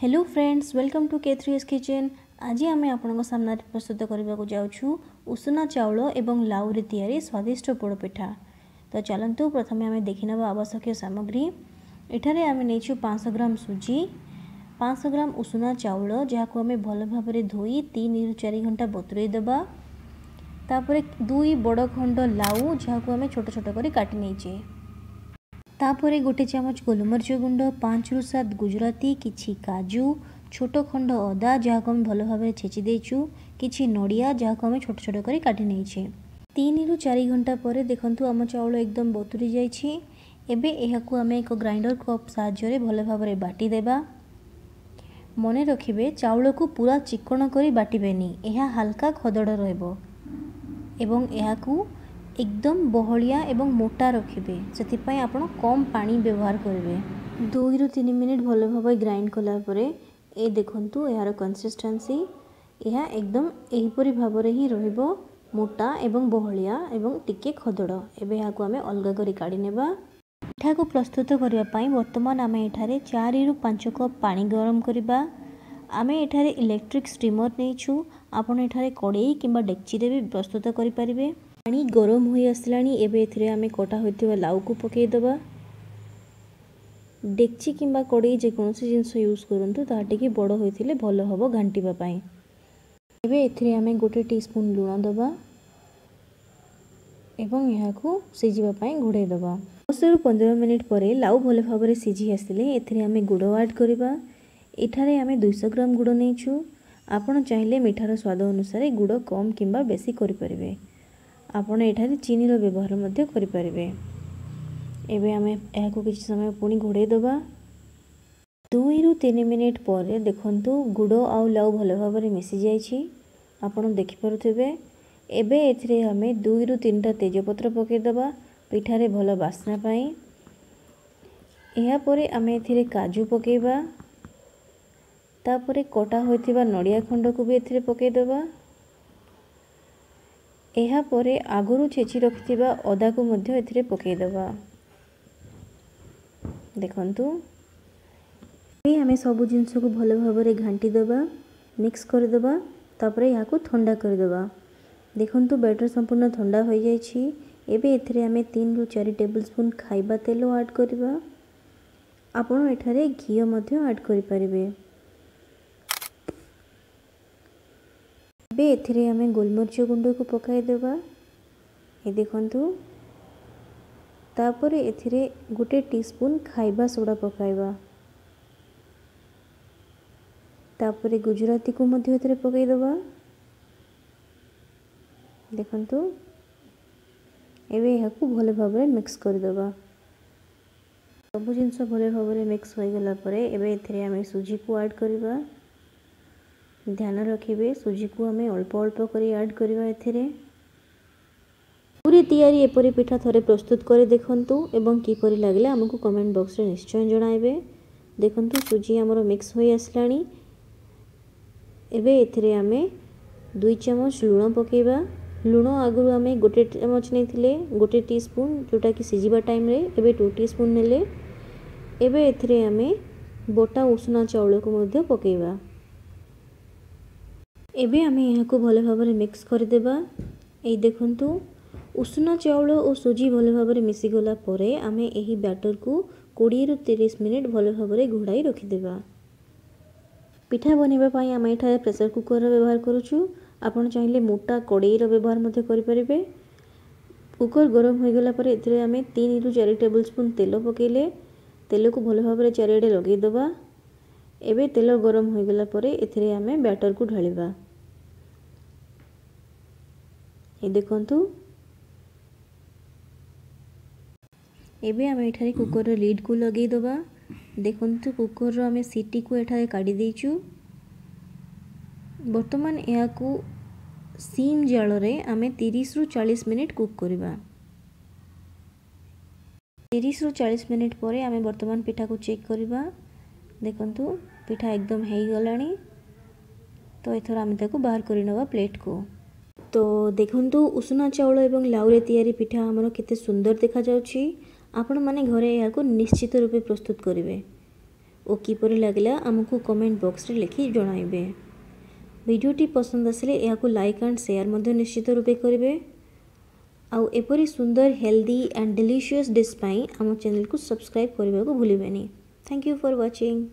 Hello friends, welcome to K3S kitchen. आज आम आपण सामने प्रस्तुत करने को जाऊँ उषुना चाउल एवं लाउरे तैयारी स्वादिष्ट पोड़पिठा। तो चलतु प्रथम आम देखने आवश्यक सामग्री। एठारे आम नहीं 500 ग्राम सुजी, 500 ग्राम उषुना चाउल जहाँ आम भल भाव धोई 3 ରୁ 4 घंटा बतुरई देबा। तापर 2 बड़ खंड लाउ जहाँ आम छोट छोट कर काटी नहीं। तापर गोटे चामच गोलमरिच गुंड, 5 ରୁ 7 गुजराती, किछि काजू, छोट खंड अदा जहाँ आम भल भाव छेची देचु, किछि नड़िया जहाँ आम छोट छोट कर काटी नहीं। 3 ରୁ 4 घंटा पर देखंतु आम चाउल एकदम बतुरी जाइछि। एबे एहाकु आम एक ग्राइंडर कप साहाय्य भल भाव बाटी देबा। मने रखिबे चाउल को पूरा चिकण करी बाटिबेनी, एहा हल्का खदड़ रहइबो एवं एहाकु एकदम बहलिया एवं मोटा रखिबे। सेतिपय आपण कम पानी व्यवहार करिवे। 2 ରୁ 3 मिनिट भल भाव ग्राइंड कला परे ए देखंतु यार कंसिस्टेंसी यह एकदम एहीपरि भाव रे ही रहइबो, मोटा एवं बहलिया एवं टिके खदड़। एबे याकु आमे अलगा करी काढी नेबा। पिठा को प्रस्तुत करिया पई वर्तमान आमे एठारे 4 ରୁ 5 कप पानी गरम करिबा। आमे एठारे इलेक्ट्रिक स्टीमर नेइछु, आपण एठारे कड़ाई किंबा डेक्ची रे भी प्रस्तुत करि परिबे। पानी गरम हो आसलानी। एबे एथिरे आमे कटा होइतिबा लाउ को पकेइ दबा। डेक्ची किंबा कड़ाई जे कोनोसी जिंस यूज करंतु ता टिके बड़ होइतिले भलो हबो घांटीबा पई। एबे एथिरे आमे गोटे टीस्पून लूण दबा एवं याकू सिजिबा पई घोड़े दबा। 10 ରୁ 15 मिनिट परे लाउ भलो भाबरे सिझी आसिले एथिरे आमे गुड़ ऐड करिबा। एठारे आमे 200 ग्राम गुड़ नेइछु। आपण चाहिले मिठार स्वाद अनुसार गुड़ कम किंबा बेसी करि परिबे। आपण एठारे चीनी रो व्यवहार मध्य करि परिबे। एबे आमे एहाकू किछि समय पुनी घोड़े दबा। 2 ରୁ 3 मिनिट पर देखंतु गुड़ आउ लाउ भलो भाबरे मिसि जाइछि, आपण देखि पारुथिबे। एबे एथिरे आमे 2 ରୁ 3टा तेजपत्र पकेइ दबा पिठारे भलो बास्ना पाई। एहा परे आमे एथिरे काजू पकेइबा। तापरे कटा होइतिबा नड़िया खंड को भी एथिरे पकेइ दबा। एहा परे आगुरु छेची रखितिबा अदा को मध्य एथिरे पकेइ दबा। देखंतु ए हमें सब जिंस को भलो भाबरे घांटी दबा, मिक्स कर दबा। तापरे याकू ठंडा कर दबा। देखंतु बैटर संपूर्ण ठंडा हो जाइछि। एबे एथिरे हमें 3 ରୁ 4 टेबलस्पून खाइबा तेल ऐड करबा। आपण एठारे घी मध्य ऐड करि परिबे। एबे एथिरे हमें गोलमरिच गुंड को पकाइ देबा। ए देखंतु तापरे एथिरे गोटे टीस्पून खाइबा सोडा पकाइबा। तापरे गुजराती को मध्य एथिरे पकाइ देबा। देखंतु एबे याकू भले भाबरे मिक्स कर देबा। सब जिंस भले भाबरे मिक्स हो गेला परे एबे एथिरे हमें सुजी को ऐड करबा। ध्यान रखिबे सुजी को हमें अल्प अल्प करी ऐड करबा। एथिरे पूरी तैयारी एपरी पिठा थरे प्रस्तुत करे देखंतु एवं किपरि लागले हमकु कमेंट बॉक्स रे निश्चय जणाइबे। देखंतु सुजी हमरो मिक्स होई आसलानी। एबे एथिरे हमें 2 चम्मच लूण पकेइबा। लूण आगु आमे गोटे चम्मच नेथिले, गोटे टीस्पून जोटा कि सिजिबा टाइम रे एबे 2 टीस्पून नेले। एबे एथिरे हमें बोटा उषुना चाउल को मध्य पकेइबा। एबे आमे याकू भले भाबरे मिक्स कर देबा। ए देखंतु उषुना चाउल और सुजी भले भाबरे मिसि गला परे आमे एही बैटर को 20 ରୁ 30 मिनिट भले भाबरे घोड़ाई रखि देबा। पिठा बनेबा पई आमे एठा प्रेशर कुकर रो व्यवहार करूछु। आपण चाहिले मोटा कड़ाई रो व्यवहार मध्य करि परिबे। कुकर गरम हो गला परे एथिरे आमे 3 ରୁ 4 टेबलस्पून तेल पकेइले तेल को भले भाबरे चारिडे लगेइ दबा। एबे तेल गरम हो गला परे एथिरे आमे बैटर को ढालिबा। ए देखंतु एबे आमे एठारे कुकर रो लीड को लगेइ दबा। देखंतु कुकर रो आमे सीटी को एठारे काढी देइछु। वर्तमान याकू सीम जाल रे आमे 30 ରୁ 40 मिनिट कुक करबा। 30 ରୁ 40 मिनिट परे आमे वर्तमान पिठा को चेक करबा। देखंतु पिठा एकदम हेई गलानी। तो एथर आमे ताको बाहर करि नबा प्लेट को। तो देखंतु उषुना चाउल एवं लाउरे तैयारी पिठा हमरो केते सुंदर देखा जाउछि। आपण माने घरे याको निश्चित रूपे प्रस्तुत करिवे। और किपर लगला आमको कमेंट बॉक्स रे लिखि जणाइबे। वीडियोटी पसंद आसले या लाइक एंड शेयर मध्य निश्चित रूपे करेंगे। आउ एपरी सुंदर हेल्दी एंड डिलीशियस डिश पाई आम चैनल को सब्सक्राइब करने को भूलिबेनी। Thank you for watching.